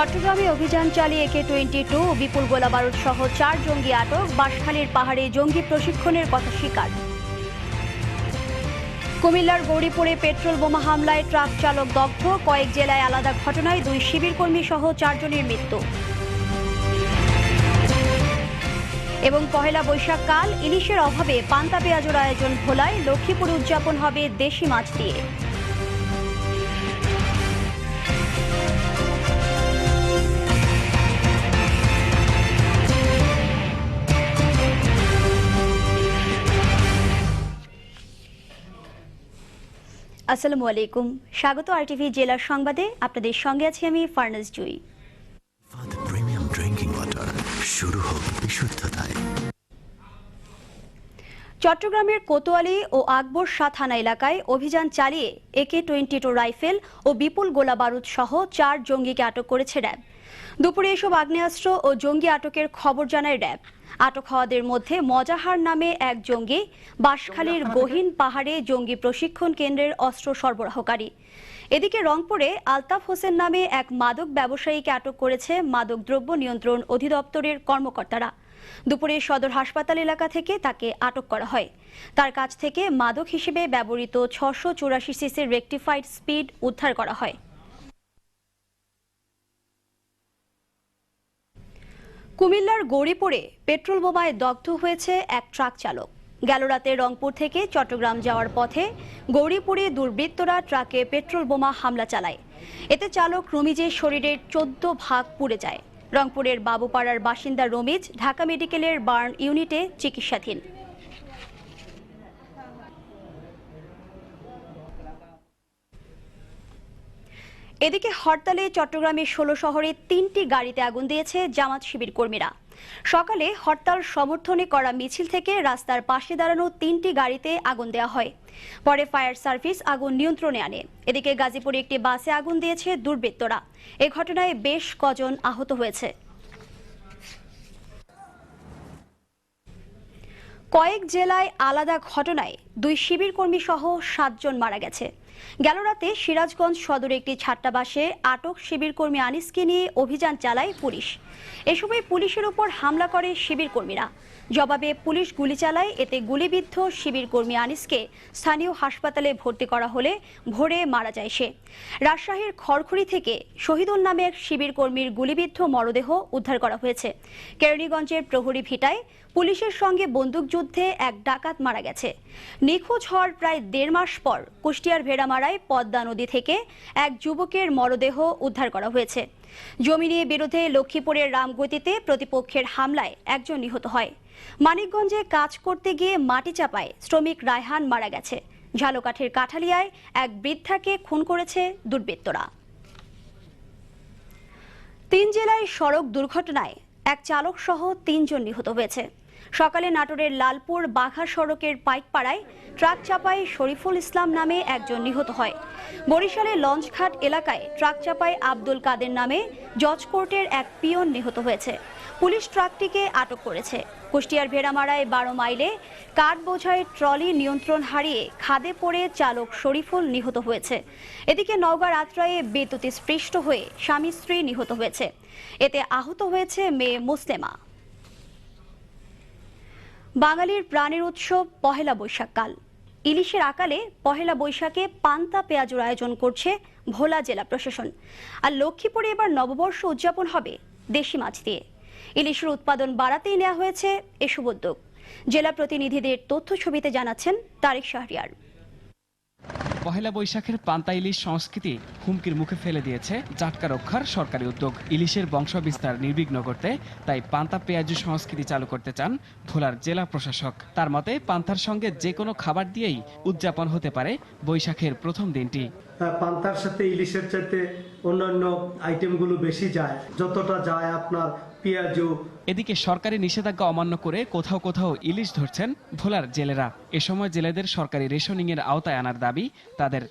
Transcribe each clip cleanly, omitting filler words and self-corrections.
চট্টগ্রামে অভিযান চালিয়ে AK-22 ও বিপুল গোলাবারুদ সহ 4 জঙ্গি আটক। বাঁশখালীর পাহাড়ে জঙ্গি প্রশিক্ষণের কথা স্বীকার। কুমিল্লার গৌরীপুরে পেট্রোল বোমা হামলায় ট্রাক চালক দগ্ধ। কয়েক জেলায় আলাদা ঘটনায় 2 শিবিরকর্মী সহ 4 জনের মৃত্যু। এবং পহেলা বৈশাখ কাল ইলিশের অভাবে পান্তা পেঁয়াজুর আয়োজন ভোলায়। লক্ষ্মীপুরে উদযাপন হবে দেশি মাছ দিয়ে। আসসালামু আলাইকুম, স্বাগত RTV জেলার সংবাদে। আপনাদের সঙ্গে আছি আমি ফারনাজ জুই। প্রিমিয়াম ড্রিঙ্কিং ওয়াটার, শুরু হোক বিশুদ্ধতায়। চট্টগ্রামের কোতোয়ালি ও আকবর শাহ থানা এলাকায় অভিযান চালিয়ে AK-22 রাইফেল ও বিপুল গোলাবারুদ সহ 4 জঙ্গিকে আটক করেছে র্যাব। দুপুরে এসব আগ্নেয়াস্ত্র ও জঙ্গি আটকের খবর জানায় র্যাব। আটক হওয়াদের মধ্যে মজাহার নামে এক জঙ্গি, বাঁশখালীর গহীন পাহাড়ে জঙ্গি প্রশিক্ষণ কেন্দ্রের অস্ত্র সরবরাহকারী। এদিকে রংপুরে আলতাফ হোসেন নামে এক মাদক ব্যবসায়ীকে আটক করেছে মাদক দ্রব্য নিয়ন্ত্রণ অধিদপ্তরের কর্মকর্তারা। দুপুরে সদর হাসপাতাল এলাকা থেকে তাকে আটক করা হয়। তার কাছ থেকে মাদক হিসেবে ব্যবহৃত 684 সিসির রেকটিফাইড স্পিড উদ্ধার করা হয়। কুমিল্লার গৌরীপুরে পেট্রোল বোমায় দগ্ধ হয়েছে এক ট্রাক চালক। গেল রাতে রংপুর থেকে চট্টগ্রাম যাওয়ার পথে গৌরীপুরে দুর্বৃত্তরা ট্রাকে পেট্রোল বোমা হামলা চালায়। এতে চালক রমিজের শরীরের 14 ভাগ পুড়ে যায়। রংপুরের বাবুপাড়ার বাসিন্দা রমিজ ঢাকা মেডিকেলের বার্ন ইউনিটে চিকিৎসাধীন। এদিকে হরতালে চট্টগ্রামের 16 শহরে 3টি গাড়িতে আগুন দিয়েছে জামাত শিবির কর্মীরা। সকালে হরতাল সমর্থনে করা মিছিল থেকে রাস্তার পাশে দাঁড়ানো 3টি গাড়িতে আগুন দেওয়া হয়। পরে ফায়ার সার্ভিস আগুন নিয়ন্ত্রণে আনে। এদিকে গাজীপুরে একটি বাসে আগুন দিয়েছে দুর্বৃত্তরা। এ ঘটনায় বেশ কজন আহত হয়েছে। কয়েক জেলায় আলাদা ঘটনায় 2 শিবির কর্মী সহ 7 জন মারা গেছে। গেল রাতে সিরাজগঞ্জ সদরে একটি ছাট্টাবাসে আটক শিবির কর্মী আনিসকে নিয়ে অভিযান চালায় পুলিশ। এ সময় পুলিশের উপর হামলা করে শিবির কর্মীরা। জবাবে পুলিশ গুলি চালায়। এতে গুলিবিদ্ধ শিবির কর্মী আনিসকে স্থানীয় হাসপাতালে ভর্তি করা হলে ভোরে মারা যায় সে। রাজশাহীর খড়খড়ি থেকে শহীদুল নামে এক শিবির কর্মীর গুলিবিদ্ধ মরদেহ উদ্ধার করা হয়েছে। কেরানীগঞ্জের প্রহরী ভিটায় পুলিশের সঙ্গে বন্দুকযুদ্ধে এক ডাকাত মারা গেছে। নিখোঁজ হওয়ার প্রায় 1.5 মাস পর কুষ্টিয়ার ভেড়ামারায় পদ্মা নদী থেকে এক যুবকের মরদেহ উদ্ধার করা হয়েছে। জমি নিয়ে বিরোধে লক্ষ্মীপুরের রামগতিতে প্রতিপক্ষের হামলায় একজন নিহত হয়। মানিকগঞ্জে কাজ করতে গিয়ে মাটি চাপায় শ্রমিক রায়হান মারা গেছে। ঝালকাঠির কাঠালিয়ায় এক বৃদ্ধাকে খুন করেছে দুর্বৃত্তরা। 3 জেলায় সড়ক দুর্ঘটনায় এক চালক সহ 3 জন নিহত হয়েছে। সকালে নাটোরের লালপুর বাঘা সড়কের পাইকপাড়ায় ট্রাক চাপায় শরীফুল ইসলাম নামে একজন নিহত হয়। বরিশালের লঞ্চঘাট এলাকায় ট্রাক চাপায় আব্দুল কাদের নামে জজ কোর্টের এক পিয়ন নিহত হয়েছে। পুলিশ ট্রাকটিকে আটক করেছে। কুষ্টিয়ার ভেড়ামারায় 12 মাইলে কাঠ বোঝাই ট্রলি নিয়ন্ত্রণ হারিয়ে খাদে পড়ে চালক শরীফুল নিহত হয়েছে। এদিকে নওগাঁর আত্রায়ে বিদ্যুৎস্পৃষ্ট হয়ে স্বামী স্ত্রী নিহত হয়েছে। এতে আহত হয়েছে মেয়ে মুসলেমা। বাঙালির প্রাণের উৎসব পহেলা বৈশাখ কাল। ইলিশের আকালে পহেলা বৈশাখে পান্তা পেঁয়াজুর আয়োজন করছে ভোলা জেলা প্রশাসন। আর লক্ষ্মীপুরে এবার নববর্ষ উদযাপন হবে দেশি মাছ দিয়ে। ইলিশের উৎপাদন বাড়াতেই নেওয়া হয়েছে এসব উদ্যোগ। জেলা প্রতিনিধিদের তথ্য ছবিতে জানাচ্ছেন তারেক শাহরিয়ার। পহেলা বৈশাখের পান্তা ইলিশ সংস্কৃতি হুমকির মুখে ফেলে দিয়েছে জাটকা রক্ষার সরকারি উদ্যোগ। ইলিশের বংশবিস্তার নির্বিঘ্ন করতে তাই পান্তা পেঁয়াজু সংস্কৃতি চালু করতে চান ভোলার জেলা প্রশাসক। তার মতে পান্তার সঙ্গে যে কোনো খাবার দিয়েই উদযাপন হতে পারে বৈশাখের প্রথম দিনটি। পান্তার সাথে ইলিশের চাইতে অন্যান্য আইটেমগুলো বেশি যায়, যতটা যায় আপনার পেঁয়াজু। এদিকে সরকারি নিষেধাজ্ঞা অমান্য করে কোথাও কোথাও ইলিশ ধরছেন ভোলার জেলেরা। এ সময় জেলেদের সরকারি রেশনিং এর আওতায় আনার দাবি তাদের।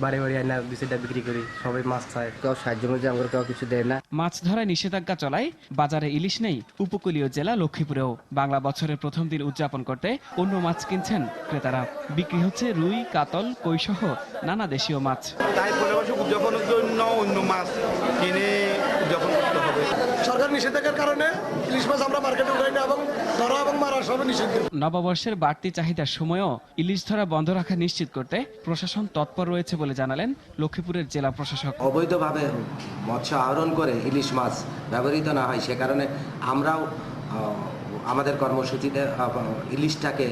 বাড়ি আনা বিষয়টা বিক্রি করি, সবাই মাছ চায়, কেউ সাহায্য করে আমরা কেউ কিছু দেয় না। মাছ ধরায় নিষেধাজ্ঞা চলায় বাজারে ইলিশ নেই উপকূলীয় জেলা লক্ষ্মীপুরেও। বাংলা বছরের প্রথম দিন উদযাপন করতে অন্য মাছ কিনছেন ক্রেতারা। বিক্রি হচ্ছে রুই, কাতল, কই সহ নানা দেশীয় মাছ। তাই উদযাপনের জন্য অন্য মাছ কিনে উদযাপন করতে হবে। সরকার নিষেধাজ্ঞার কারণে ইলিশ মাছ আমরা মার্কেটে উঠাই না এবং ধরা এবং মারা সব নিষিদ্ধ। নববর্ষের বাড়তি চাহিদার সময়ও ইলিশ ধরা বন্ধ রাখা নিশ্চিত করতে প্রশাসন তৎপর রয়েছে বলে জানালেন লক্ষ্মীপুরের জেলা প্রশাসক। অবৈধভাবে মৎস্য আহরণ করে ইলিশ মাছ ব্যবহৃত না হয় সে কারণে আমরাও আমাদের কর্মসূচিতে ইলিশটাকে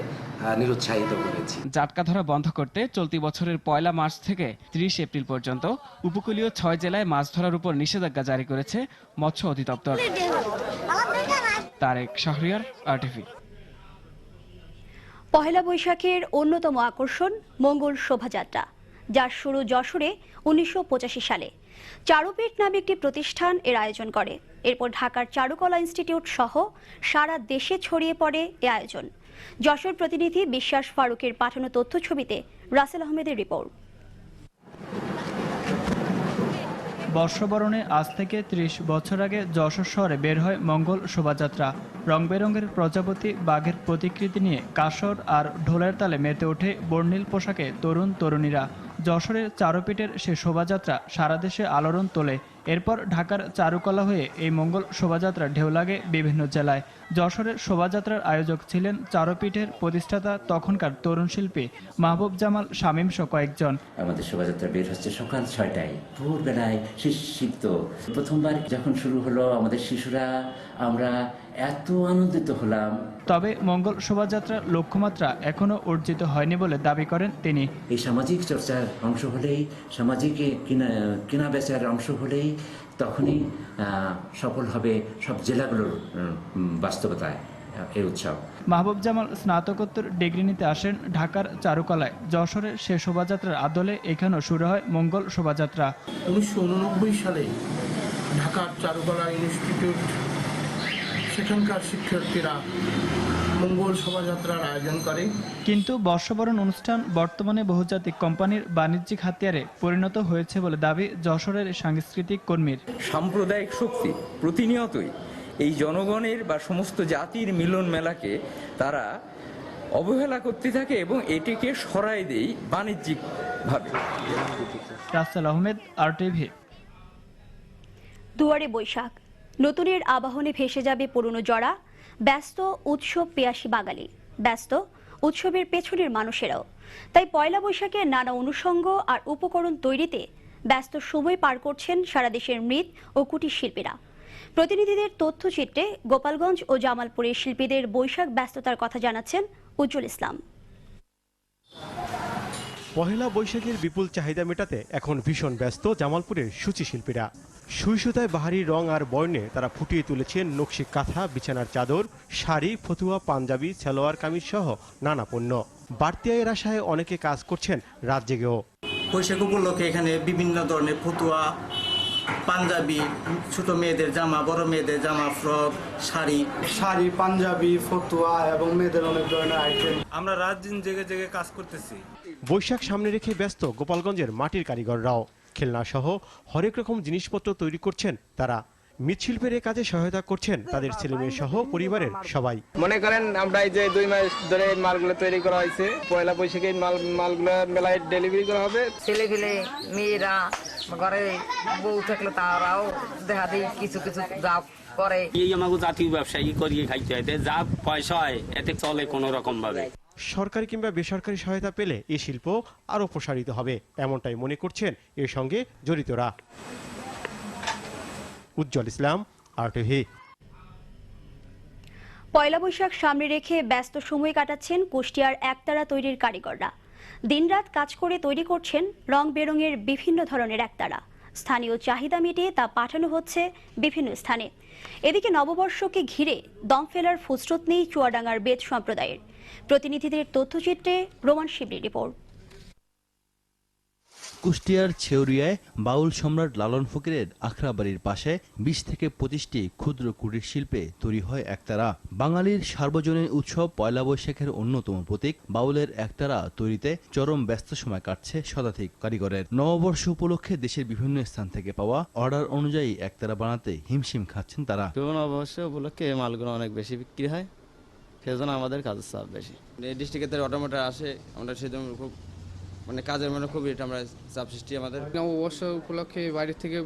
নিরুৎসাহিত করেছি। জাটকা ধরা বন্ধ করতে চলতি বছরের 1 মার্চ থেকে 30 এপ্রিল পর্যন্ত উপকূলীয় 6 জেলায় মাছ ধরার উপর নিষেধাজ্ঞা জারি করেছে মৎস্য অধিদপ্তর। তারেক শাহরিয়ার, RTV। পহেলা বৈশাখের অন্যতম আকর্ষণ মঙ্গল শোভাযাত্রা, যার শুরু যশোরে 1985 সালে। চারুপীঠ নামে একটি প্রতিষ্ঠান এর আয়োজন করে। এরপর ঢাকার চারুকলা ইনস্টিটিউট সহ সারা দেশে ছড়িয়ে পড়ে এ আয়োজন। যশোর প্রতিনিধি বিশ্বাস ফারুকের পাঠানো তথ্য ছবিতে রাসেল আহমেদের রিপোর্ট। বর্ষবরণে আজ থেকে 30 বছর আগে যশোর শহরে বের হয় মঙ্গল শোভাযাত্রা। রং বেরঙের প্রজাপতি বাঘের প্রতিকৃতি নিয়ে কাসর আর ঢোলের তালে মেতে ওঠে বর্ণিল পোশাকে তরুণ তরুণীরা। যশোরের চারুপীঠের সে শোভাযাত্রা সারা দেশে আলোড়ন তোলে। এরপর ঢাকার চারুকলা হয়ে এই মঙ্গল শোভাযাত্রা ঢেউ লাগে বিভিন্ন জেলায়। যশোরের শোভাযাত্রার আয়োজক ছিলেন চারুপীঠের প্রতিষ্ঠাতা তখনকার তরুণ শিল্পী মাহবুব জামাল শামীম সহ কয়েকজন। আমাদের শোভাযাত্রা বের হচ্ছে সকাল 6টায়, ভোরবেলায় শীত। প্রথমবার যখন শুরু হলো আমাদের শিশুরা আমরা এত আনন্দিত হলাম। তবে মঙ্গল শোভাযাত্রার লক্ষ্যমাত্রা এখনো অর্জিত হয়নি বলে দাবি করেন তিনি। এই সামাজিক চর্চার অংশ হলেই, সামাজিক কেনা বেচার অংশ হলেই তখনই সফল হবে সব জেলাগুলোর বাস্তবতায় এই উৎসব। মাহবুব জামাল স্নাতকোত্তর ডিগ্রি নিতে আসেন ঢাকার চারুকলায়। যশোরের সে শোভাযাত্রার আদলে এখানেও শুরু হয় মঙ্গল শোভাযাত্রা। 1989 সালে ঢাকার চারুকলা ইনস্টিটিউট সেখানকার শিক্ষার্থীরা মঙ্গল শোভাযাত্রার আয়োজন করে। কিন্তু বর্ষবরণ অনুষ্ঠান বর্তমানে বহুজাতিক কোম্পানির বাণিজ্যিক হাতিয়ারে পরিণত হয়েছে বলে দাবি যশোরের সাংস্কৃতিক কর্মীর। সাম্প্রদায়িক শক্তি প্রতিনিয়তই এই জনগণের বা সমস্ত জাতির মিলন মেলাকে তারা অবহেলা করতে থাকে এবং এটিকে সরাই দেয় বাণিজ্যিকভাবে। রাসেল আহমেদ, RTV। দুয়ারে বৈশাখ, নতুনের আবাহনে ভেসে যাবে পুরনো জড়া। ব্যস্ত উৎসব পেয়াসী বাঙালি, ব্যস্ত উৎসবের পেছনের মানুষেরাও। তাই পয়লা বৈশাখের নানা অনুষঙ্গ আর উপকরণ তৈরিতে ব্যস্ত সময় পার করছেন সারা দেশের মৃৎ ও কুটির শিল্পীরা। প্রতিনিধিদের তথ্যচিত্রে গোপালগঞ্জ ও জামালপুরের শিল্পীদের বৈশাখ ব্যস্ততার কথা জানাচ্ছেন উজ্জ্বল ইসলাম। পহেলা বৈশাখের বিপুল চাহিদা মেটাতে এখন ভীষণ ব্যস্ত জামালপুরের সূচি শিল্পীরা। সুই সুতায় বাহারি রং আর বর্ণে তারা ফুটিয়ে তুলেছেন নকশি কাঁথা, বিছানার চাদর, শাড়ি, ফতুয়া, পাঞ্জাবি, সালোয়ার কামিজ সহ নানা পণ্য। বাড়তি আয়ের আশায় অনেকে কাজ করছেন রাত জেগেও। বৈশাখ উপলক্ষে এখানে বিভিন্ন ধরনের ফতুয়া, পাঞ্জাবি, ছোট মেয়েদের জামা, বড় মেয়েদের জামা, ফ্রক, শাড়ি, পাঞ্জাবি, ফতুয়া এবং মেয়েদের অনেক ধরনের আইটেম। আমরা রাত দিন জেগে জেগে কাজ করতেছি। বৈশাখ সামনে রেখে ব্যস্ত গোপালগঞ্জের মাটির কারিগররাও। খেলনা সহ হরেক রকম জিনিসপত্র তৈরি করছেন তারা। মৃৎশিল্পের এ কাজে সহায়তা করছেন তাদের ছেলেমেয়ে সহ পরিবারের সবাই। মনে করেন আমরা এই যে 2 মাস ধরে মালগুলো তৈরি করা হয়েছে, পয়লা বৈশাখে মালগুলো মেলায় ডেলিভারি করা হবে। ছেলে মেয়েরা ঘরে বউ থাকলে তারাও দেখা দিই কিছু যা করে। এই আমাকে জাতীয় ব্যবসায়ী করিয়ে খাইতে হয়, যা পয়সা হয় এতে চলে কোনো রকম ভাবে। সরকারি কিংবা বেসরকারি সহায়তা পেলে এই শিল্প আরও প্রসারিত হবে, এমনটাই মনে করছেন এর সঙ্গে জড়িতরা। উজ্জ্বল ইসলাম, RTV। পয়লা বৈশাখ সামনে রেখে ব্যস্ত সময় কাটাচ্ছেন কুষ্টিয়ার একতারা তৈরির কারিগররা। দিনরাত কাজ করে তৈরি করছেন রং বেরঙের বিভিন্ন ধরনের একতারা। স্থানীয় চাহিদা মিটিয়ে তা পাঠানো হচ্ছে বিভিন্ন স্থানে। এদিকে নববর্ষকে ঘিরে দম ফেলার ফুসরত নেই চুয়াডাঙ্গার বেদ সম্প্রদায়ের। প্রতিনিধিদের তথ্যচিত্রে রোমান শিবলির রিপোর্ট। কুষ্টিয়ার ছেউরিয়ায় বাউল সম্রাট লালন ফকিরের আখড়াবাড়ির পাশে 20 থেকে 25টি ক্ষুদ্র কুটির শিল্পে তৈরি হয় একতারা। বাঙালির সার্বজনীন উৎসব পয়লা বৈশাখের অন্যতম প্রতীক বাউলের একতারা তৈরিতে চরম ব্যস্ত সময় কাটছে শতাধিক কারিগরের। নববর্ষ উপলক্ষে দেশের বিভিন্ন স্থান থেকে পাওয়া অর্ডার অনুযায়ী একতারা বানাতে হিমশিম খাচ্ছেন তারা। নববর্ষ উপলক্ষে মালগুলো অনেক বেশি বিক্রি হয়, সেজন্য আমাদের কাজের চাপ বেশি। ডিস্ট্রিক্টের অটোমেটার আসে, আমরা সেজন্য খুব মানে কাজের মানে খুবই এটা আমরা চাপ সৃষ্টি আমাদের। নববর্ষ উপলক্ষে বাইরে থেকে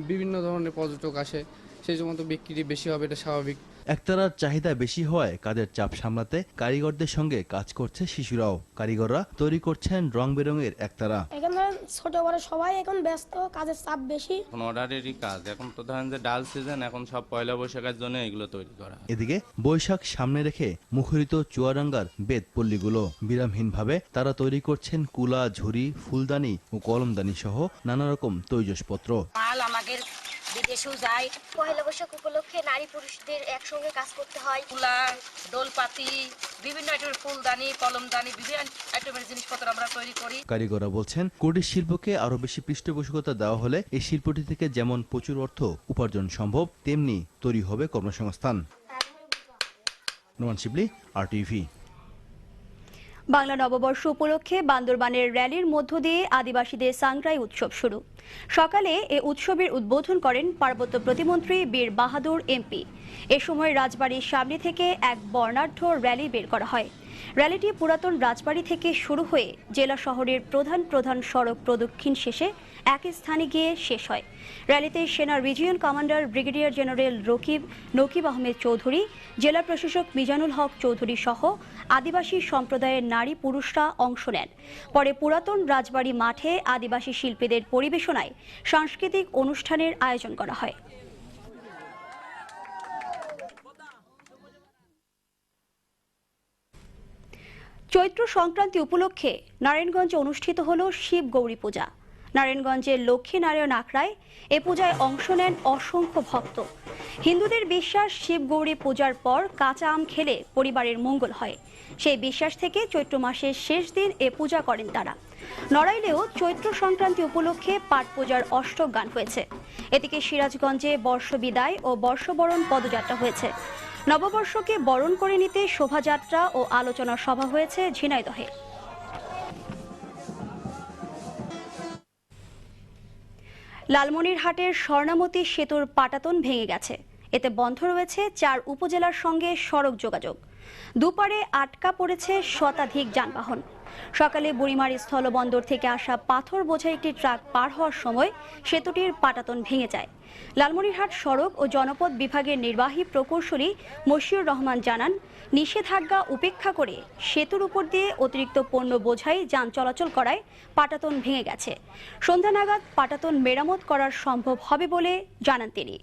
বিভিন্ন ধরনের পর্যটক আসে, সেই জন্য তো বিক্রি বেশি হবে, এটা স্বাভাবিক। একতারার চাহিদা বেশি হওয়ায় কাজের চাপ সামলাতে কারিগরদের সঙ্গে কাজ করছে শিশুরাও। কারিগররা তৈরি করছেন রং বেরঙের একতারা। এখানে ছোট বড় সবাই এখন ব্যস্ত, কাজের চাপ বেশি। এখন অর্ডারেরই কাজ, এখন তো ধরেন যে ডাল সিজন, এখন সব পয়লা বৈশাখের জন্য এগুলো তৈরি করা। এদিকে বৈশাখ সামনে রেখে মুখরিত চুয়াডাঙ্গার বেতপল্লীগুলো বিরামহীনভাবে তারা তৈরি করছেন কুলা, ঝুড়ি, ফুলদানি ও কলমদানি সহ নানা রকম তৈজসপত্র। মাল আমাদের বিদেশেও যায়। পয়লা বৈশাখ উপলক্ষে নারী পুরুষদের একসঙ্গে কাজ করতে হয়। কুলা, দোলপাতি, বিভিন্ন আইটেমের ফুলদানি, কলমদানি, বিভিন্ন আইটেমের জিনিসপত্র আমরা তৈরি করি। কারিগররা বলছেন কুটির শিল্পকে আরো বেশি পৃষ্ঠপোষকতা দেওয়া হলে এই শিল্পটি থেকে যেমন প্রচুর অর্থ উপার্জন সম্ভব, তেমনি তৈরি হবে কর্মসংস্থান। নোমান শিবলি, RTV। বাংলা নববর্ষ উপলক্ষে বান্দরবানের র্যালির মধ্য দিয়ে আদিবাসীদের সাংগ্রাই উৎসব শুরু। সকালে এ উৎসবের উদ্বোধন করেন পার্বত্য প্রতিমন্ত্রী বীর বাহাদুর MP। এ সময় রাজবাড়ির সামনে থেকে এক বর্ণাঢ্য র্যালি বের করা হয়। র্যালিটি পুরাতন রাজবাড়ি থেকে শুরু হয়ে জেলা শহরের প্রধান সড়ক প্রদক্ষিণ শেষে এক স্থানে গিয়ে শেষ হয়। র্যালিতে সেনা region commander brigadier general Nakib Ahmed Chowdhury, জেলা প্রশাসক মিজানুল হক চৌধুরী সহ আদিবাসী সম্প্রদায়ের নারী পুরুষরা অংশ নেন। পরে পুরাতন রাজবাড়ি মাঠে আদিবাসী শিল্পীদের পরিবেশনায় সাংস্কৃতিক অনুষ্ঠানের আয়োজন করা হয়। চৈত্র সংক্রান্তি উপলক্ষে নারায়ণগঞ্জে অনুষ্ঠিত হল শিব গৌরী পূজা। নারায়ণগঞ্জের লক্ষ্মীনারায়ণ আখড়ায় এ পূজায় অংশ নেন অসংখ্য ভক্ত। হিন্দুদের বিশ্বাস, শিব গৌরী পূজার পর কাঁচা আম খেলে পরিবারের মঙ্গল হয়। সেই বিশ্বাস থেকে চৈত্র মাসের শেষ দিন এ পূজা করেন তারা। নড়াইলেও চৈত্র সংক্রান্তি উপলক্ষে পাঠ পূজার অষ্টক গান হয়েছে। এদিকে সিরাজগঞ্জে বর্ষবিদায় ও বর্ষবরণ পদযাত্রা হয়েছে। নববর্ষকে বরণ করে নিতে শোভাযাত্রা ও আলোচনা সভা হয়েছে ঝিনাইদহে। লালমনিরহাটের স্বর্ণামতী সেতুর পাটাতন ভেঙে গেছে। এতে বন্ধ রয়েছে 4 উপজেলার সঙ্গে সড়ক যোগাযোগ। দুপারে আটকা পড়েছে শতাধিক যানবাহন। সকালে বুড়িমারি স্থলবন্দর থেকে আসা পাথর বোঝা একটি ট্রাক পার হওয়ার সময় সেতুটির পাটাতন ভেঙে যায়। লালমনিরহাট সড়ক ও জনপদ বিভাগের নির্বাহী প্রকৌশলী মশিউর রহমান জানান, নিষেধাজ্ঞা উপেক্ষা করে সেতুর উপর দিয়ে অতিরিক্ত পণ্য বোঝাই যান চলাচল করায় পাটাতন ভেঙে গেছে। সন্ধ্যা নাগাদ পাটাতন মেরামত করা সম্ভব হবে বলে জানান তিনি।